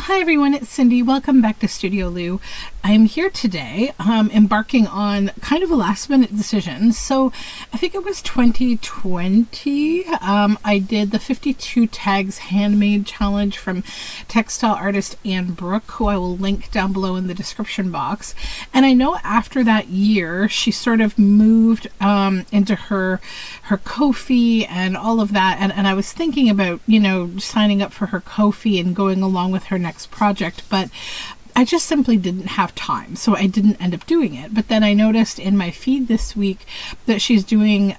Hi everyone, it's Cindy. Welcome back to Studioloo. I'm here today embarking on kind of a last minute decision. So I think it was 2020. I did the 52 tags handmade challenge from textile artist Anne Brooke, who I will link down below in the description box. And I know after that year, she sort of moved into her Kofi and all of that. And I was thinking about, signing up for her Kofi and going along with her next project, but I just simply didn't have time, so I didn't end up doing it. But then I noticed in my feed this week that she's doing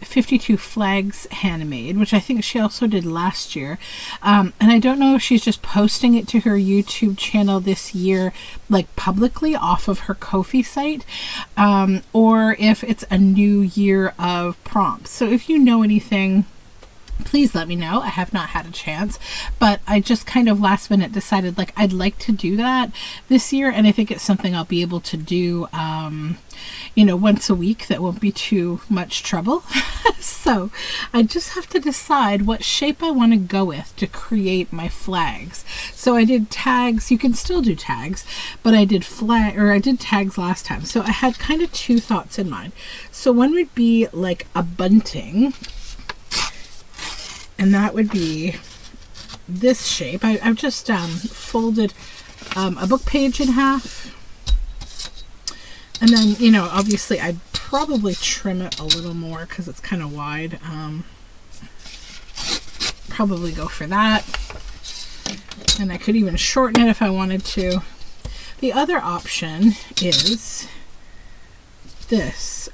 52 flags handmade, which I think she also did last year, and I don't know if she's just posting it to her YouTube channel this year, like publicly off of her Kofi site, or if it's a new year of prompts. So if you know anything, please let me know. I have not had a chance, but I just kind of last minute decided like I'd like to do that this year, and I think it's something I'll be able to do once a week. That won't be too much trouble. So I just have to decide what shape I want to go with to create my flags. So I did tags. You can still do tags, but I did tags last time. So I had kind of two thoughts in mind. So one would be like a bunting, and that would be this shape. I've just folded a book page in half. And then, obviously I'd probably trim it a little more because it's kind of wide. Probably go for that. And I could even shorten it if I wanted to. The other option is this.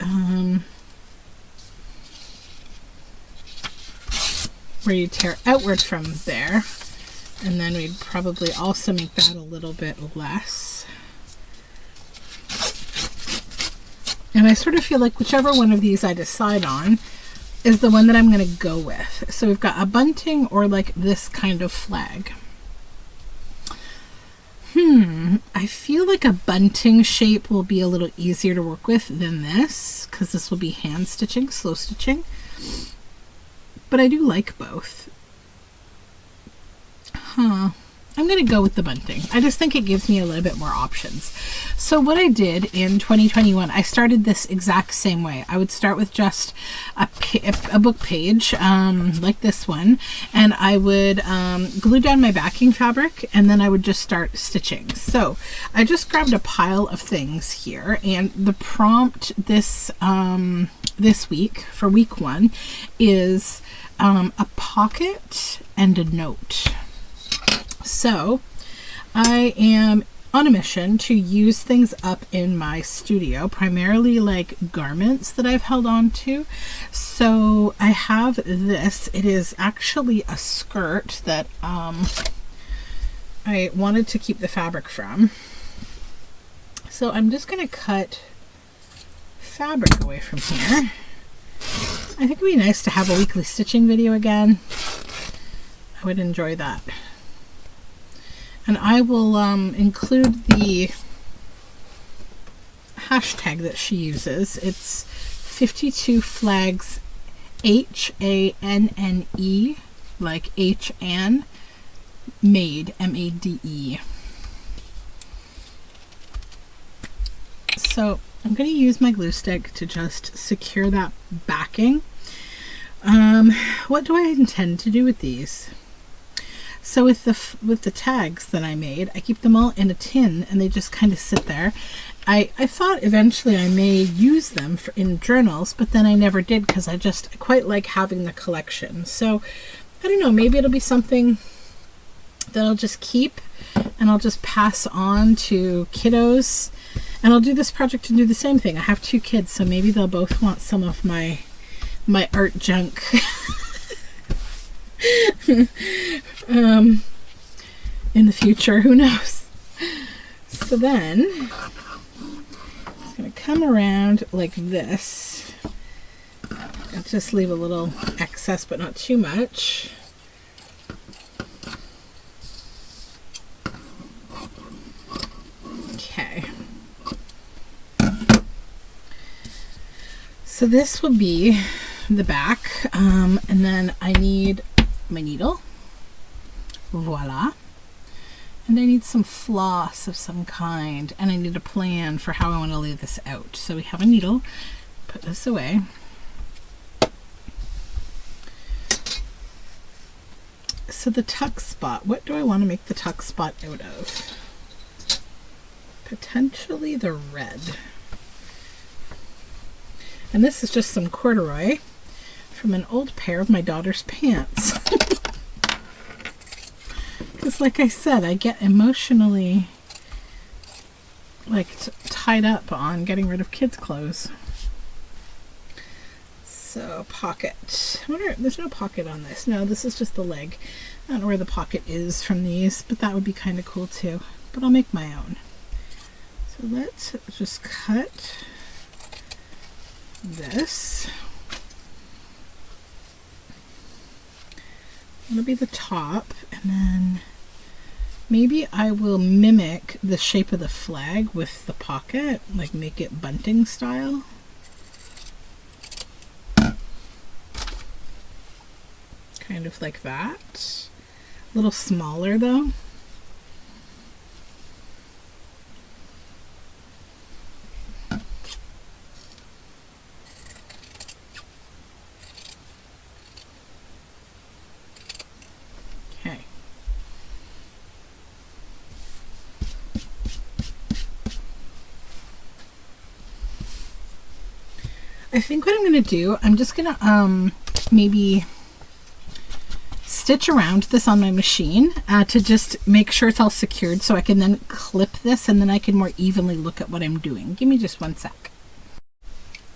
Where you tear outward from there, and then we'd probably also make that a little bit less. And I sort of feel like whichever one of these I decide on is the one that I'm going to go with. So we've got a bunting or like this kind of flag. I feel like a bunting shape will be a little easier to work with than this, because this will be hand stitching, slow stitching. But I do like both. I'm going to go with the bunting. I just think it gives me a little bit more options. So what I did in 2021, I started this exact same way. I would start with just a book page, like this one, and I would glue down my backing fabric, and then I would just start stitching. So I just grabbed a pile of things here, and the prompt this week, for week 1, is a pocket and a note. So I am on a mission to use things up in my studio, primarily like garments that I've held on to. So I have this. It is actually a skirt that I wanted to keep the fabric from. So I'm just going to cut fabric away from here. I think it would be nice to have a weekly stitching video again. I would enjoy that. And I will include the hashtag that she uses. It's 52 flags HANNE, like HAN, made, MADE. So I'm going to use my glue stick to just secure that backing. What do I intend to do with these? So with the tags that I made, I keep them all in a tin and they just kind of sit there. I thought eventually I may use them in journals, but then I never did because I just quite like having the collection. So I don't know, maybe it'll be something that I'll just keep and I'll just pass on to kiddos. And I'll do this project and do the same thing. I have 2 kids, so maybe they'll both want some of my art junk. In the future, who knows? So then it's going to come around like this. I'll just leave a little excess, but not too much. Okay. So this will be the back, and then I need my needle. Voila. And I need some floss of some kind, and I need a plan for how I want to lay this out. So we have a needle, put this away. So the tuck spot, what do I want to make the tuck spot out of? Potentially the red. And this is just some corduroy from an old pair of my daughter's pants. Because like I said, I get emotionally like tied up on getting rid of kids' clothes. So pocket. I wonder, there's no pocket on this. No, this is just the leg. I don't know where the pocket is from these, but that would be kind of cool too. But I'll make my own. So let's just cut this. That'll be the top, and then maybe I will mimic the shape of the flag with the pocket, like make it bunting style. Kind of like that. A little smaller though. Okay. I think what I'm going to do, I'm just going to maybe stitch around this on my machine to just make sure it's all secured so I can then clip this and then I can more evenly look at what I'm doing. Give me just one sec.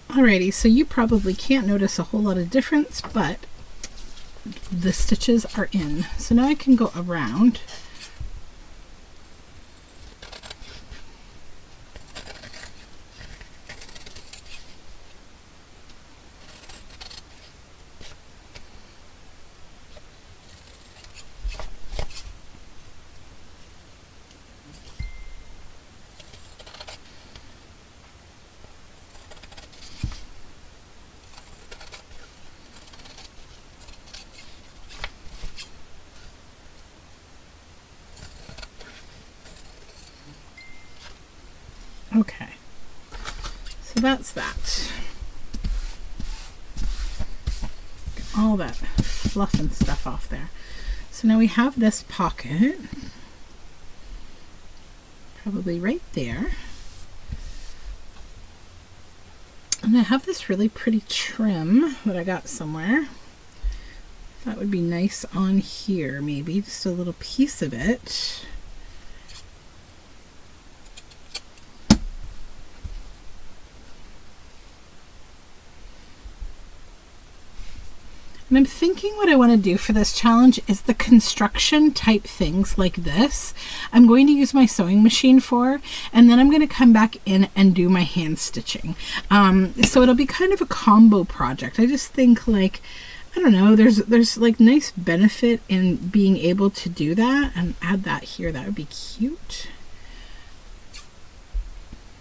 Alrighty, so you probably can't notice a whole lot of difference, but the stitches are in. So now I can go around. Okay, so that's that. Get all that fluff and stuff off there. So now we have this pocket, probably right there. And I have this really pretty trim that I got somewhere. That would be nice on here, maybe just a little piece of it. And I'm thinking what I want to do for this challenge is the construction type things like this. I'm going to use my sewing machine for, and then I'm going to come back in and do my hand stitching. So it'll be kind of a combo project. I just think, like, I don't know, there's like nice benefit in being able to do that and add that here. That would be cute.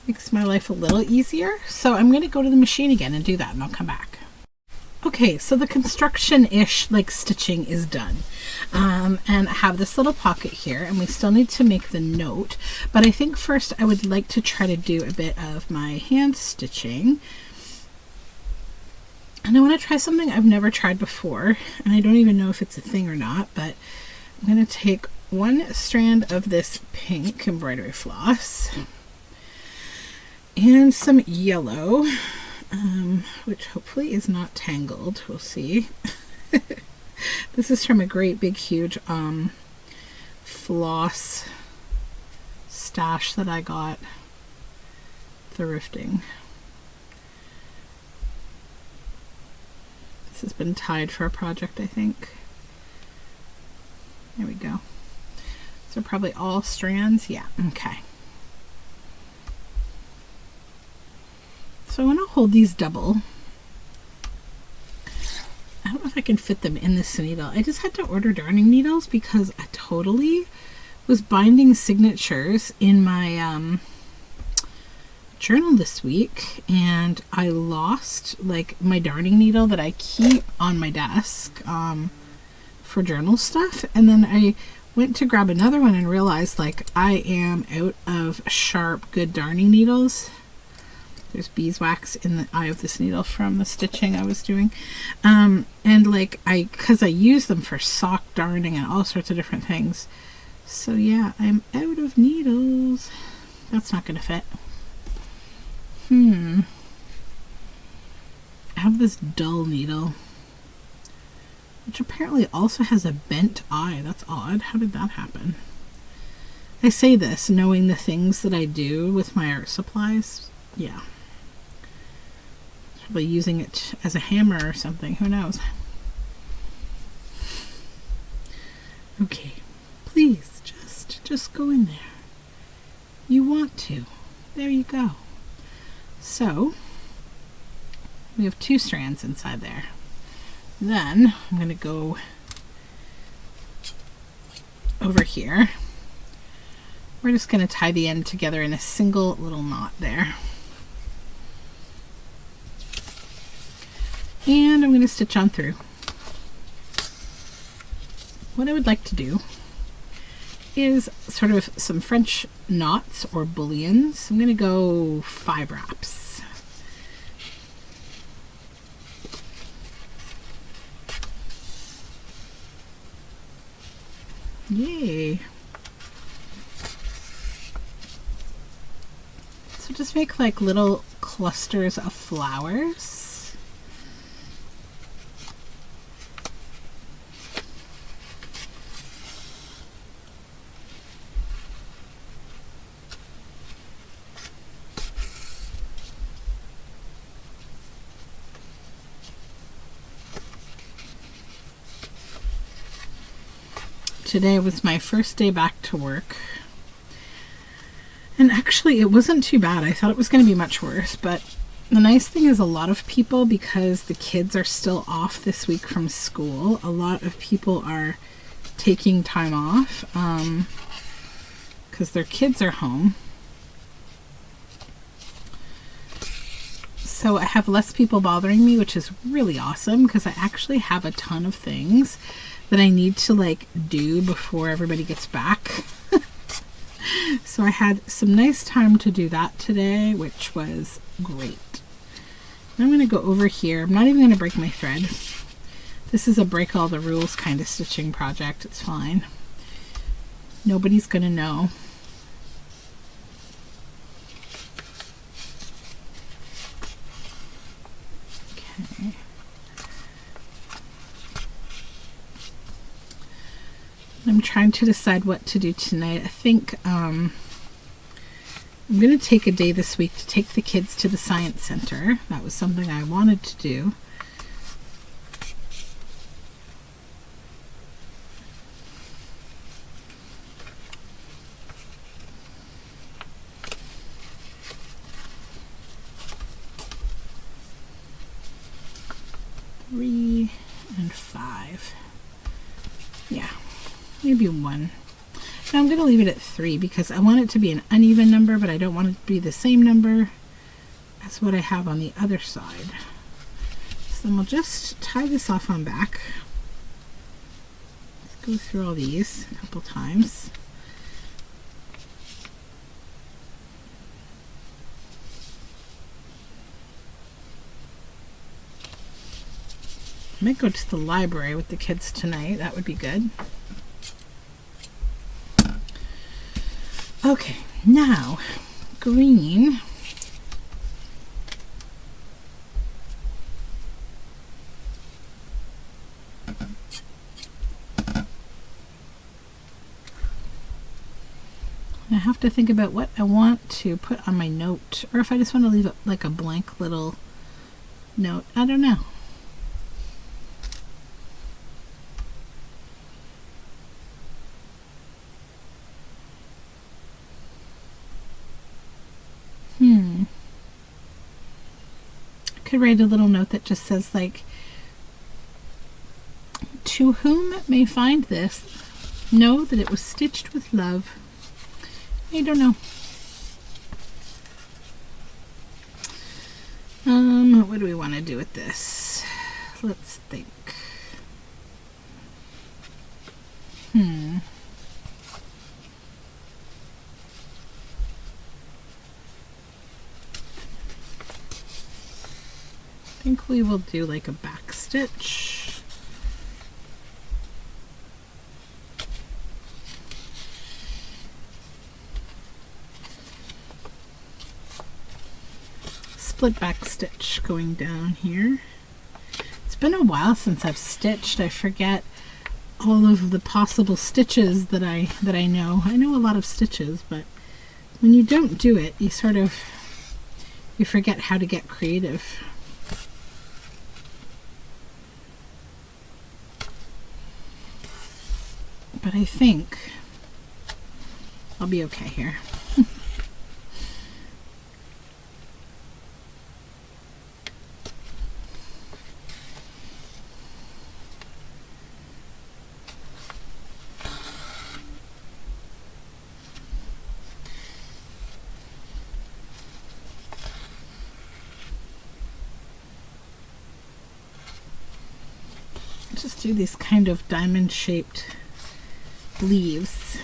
Makes my life a little easier. So I'm going to go to the machine again and do that, and I'll come back. Okay, so the construction-ish like stitching is done. And I have this little pocket here, and we still need to make the note, but I think first I would like to try to do a bit of my hand stitching. And I want to try something I've never tried before, and I don't even know if it's a thing or not, but I'm going to take one strand of this pink embroidery floss and some yellow, which hopefully is not tangled. We'll see. This is from a great big huge floss stash that I got thrifting. This has been tied for a project, I think. There we go. So probably all strands. Yeah, okay. So I want to hold these double. I don't know if I can fit them in this needle. I just had to order darning needles because I totally was binding signatures in my journal this week, and I lost like my darning needle that I keep on my desk for journal stuff, and then I went to grab another one and realized like I am out of sharp, good darning needles. There's beeswax in the eye of this needle from the stitching I was doing. And like because I use them for sock darning and all sorts of different things. So yeah, I'm out of needles. That's not gonna fit. I have this dull needle, which apparently also has a bent eye. That's odd. How did that happen? I say this knowing the things that I do with my art supplies. Yeah. Probably using it as a hammer or something. Who knows? Okay. Please, just go in there. You want to. There you go. So, we have 2 strands inside there. Then, I'm going to go over here. We're just going to tie the end together in a single little knot there. And I'm going to stitch on through. What I would like to do is sort of some French knots or bullions. I'm going to go 5 wraps. Yay! So just make like little clusters of flowers. Today was my first day back to work. And actually it wasn't too bad. I thought it was going to be much worse, but the nice thing is a lot of people, because the kids are still off this week from school, a lot of people are taking time off because their kids are home. So I have less people bothering me, which is really awesome because I actually have a ton of things that I need to like do before everybody gets back. So I had some nice time to do that today, which was great. I'm going to go over here. I'm not even going to break my thread. This is a break all the rules kind of stitching project. It's fine. Nobody's going to know. Okay. I'm trying to decide what to do tonight. I think I'm going to take a day this week to take the kids to the science center. That was something I wanted to do. Three and 5. Yeah. Maybe 1. Now I'm going to leave it at 3 because I want it to be an uneven number, but I don't want it to be the same number as what I have on the other side. So then we'll just tie this off on back. Let's go through all these a couple times. I might go to the library with the kids tonight. That would be good. Okay, now green. I have to think about what I want to put on my note, or if I just want to leave it like a blank little note. I don't know. I could write a little note that just says like, to whom may find this, know that it was stitched with love. I don't know. What do we want to do with this? Let's think. think we will do like a back stitch. Split back stitch going down here. It's been a while since I've stitched. I forget all of the possible stitches that I know. I know a lot of stitches, but when you don't do it, you forget how to get creative. But I think I'll be okay here. Just do these kind of diamond shaped leaves.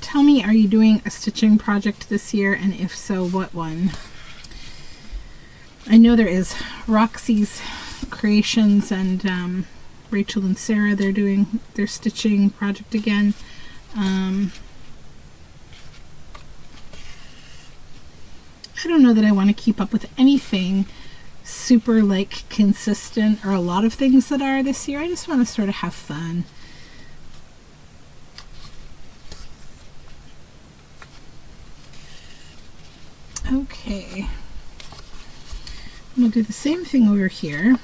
Tell me, are you doing a stitching project this year, and if so, what one? I know there is Roxy's Creations and Rachel and Sarah, they're doing their stitching project again. I don't know that I want to keep up with anything super like consistent, or a lot of things that are this year. I just want to sort of have fun. Okay, we'll do the same thing over here,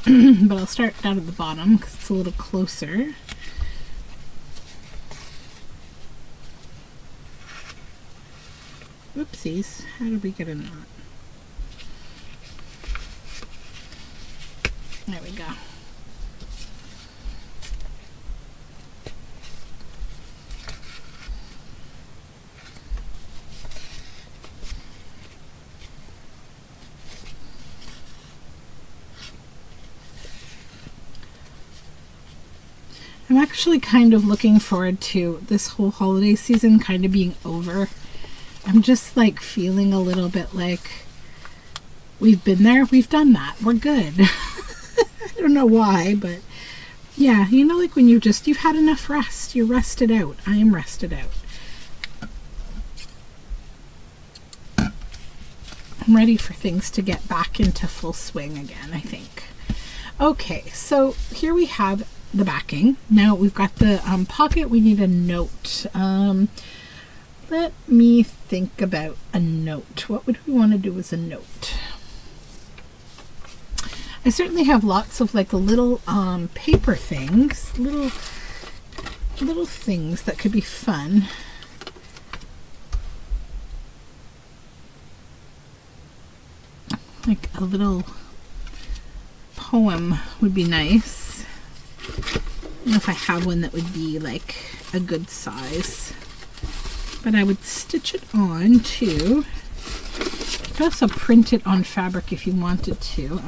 but I'll start down at the bottom because it's a little closer. Whoopsies, how did we get a knot? There we go. I'm actually kind of looking forward to this whole holiday season kind of being over. I'm just like feeling a little bit like we've been there, we've done that, we're good. I don't know why, but yeah, you know, like when you've had enough rest, you're rested out. I am rested out. I'm ready for things to get back into full swing again, I think. Okay, so here we have the backing. Now we've got the pocket. We need a note. Let me think about a note. What would we want to do as a note? I certainly have lots of like little paper things, little things that could be fun. Like a little poem would be nice. I don't know if I have one that would be like a good size, but I would stitch it on too. You could also print it on fabric if you wanted to.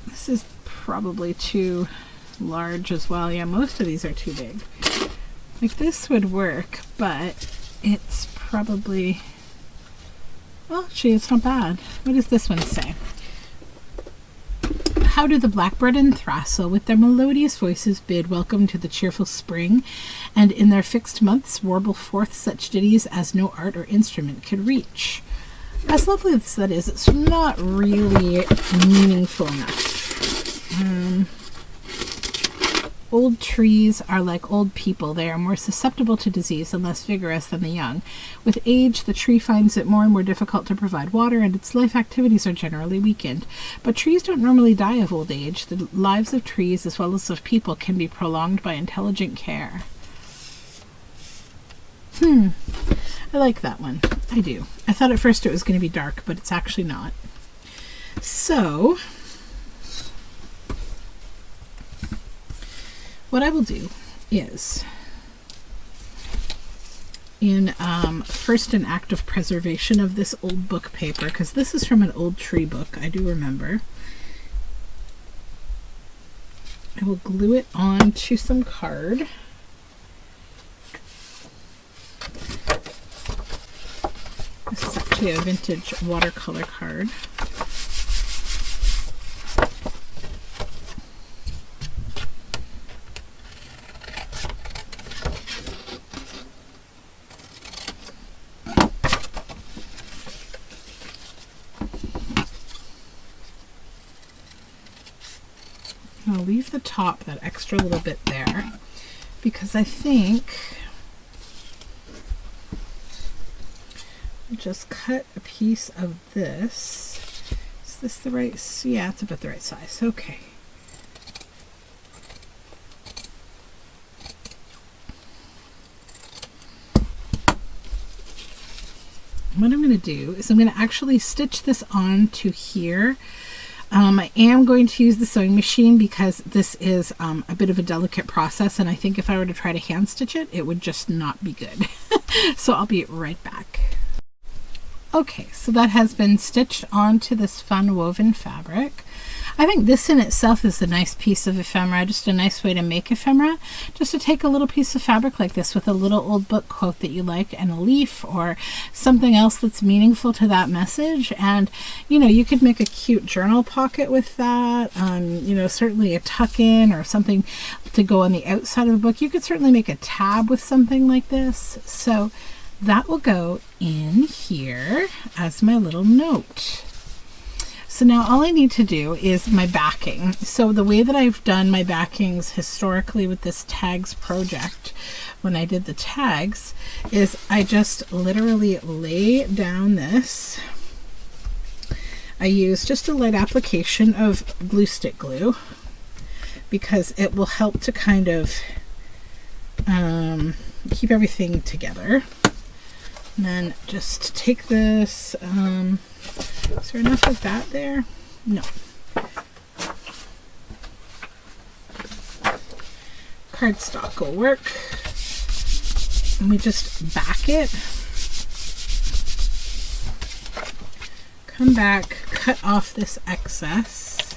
This is probably too large as well. Yeah, most of these are too big. Like this would work, but it's probably, well, actually it's not bad. What does this one say? How do the blackbird and throstle with their melodious voices bid welcome to the cheerful spring, and in their fixed months warble forth such ditties as no art or instrument could reach. As lovely as that is, it's not really meaningful enough. Old trees are like old people. They are more susceptible to disease and less vigorous than the young. With age, the tree finds it more and more difficult to provide water, and its life activities are generally weakened. But trees don't normally die of old age. The lives of trees, as well as of people, can be prolonged by intelligent care. I like that one. I do. I thought at first it was going to be dark, but it's actually not. So what I will do is in first an act of preservation of this old book paper, because this is from an old tree book, I do remember. I will glue it on to some card. This is actually a vintage watercolor card. I'll leave the top, that extra little bit there, because I think I'll just cut a piece of this. Is this the right? Yeah, it's about the right size. Okay. What I'm going to do is I'm going to actually stitch this onto here. I am going to use the sewing machine because this is a bit of a delicate process, and I think if I were to try to hand stitch it, it would just not be good. So I'll be right back. Okay, so that has been stitched onto this fun woven fabric. I think this in itself is a nice piece of ephemera, just a nice way to make ephemera, just to take a little piece of fabric like this with a little old book quote that you like and a leaf or something else that's meaningful to that message. And you know, you could make a cute journal pocket with that, you know, certainly a tuck-in or something to go on the outside of the book. You could certainly make a tab with something like this. So that will go in here as my little note. So now all I need to do is my backing. So the way that I've done my backings historically with this tags project, when I did the tags, is I just literally lay down this. I use just a light application of glue stick glue because it will help to kind of keep everything together. And then just take this, is there enough of that there? No. Cardstock will work. And we just back it. Come back, cut off this excess.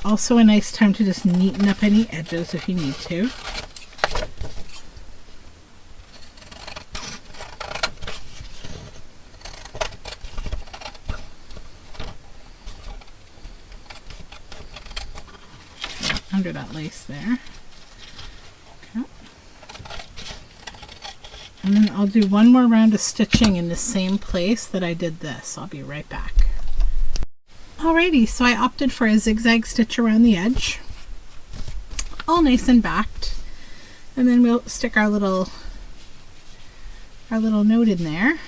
Also a nice time to just neaten up any edges if you need to. Under that lace there. Okay. And then I'll do one more round of stitching in the same place that I did this. I'll be right back. Alrighty, so I opted for a zigzag stitch around the edge, all nice and backed, and then we'll stick our little note in there.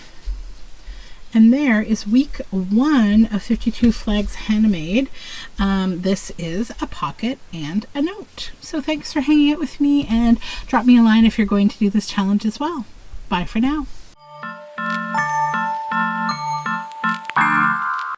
And there is week 1 of 52 Flags Handmade. This is a pocket and a note. So thanks for hanging out with me, and drop me a line if you're going to do this challenge as well. Bye for now.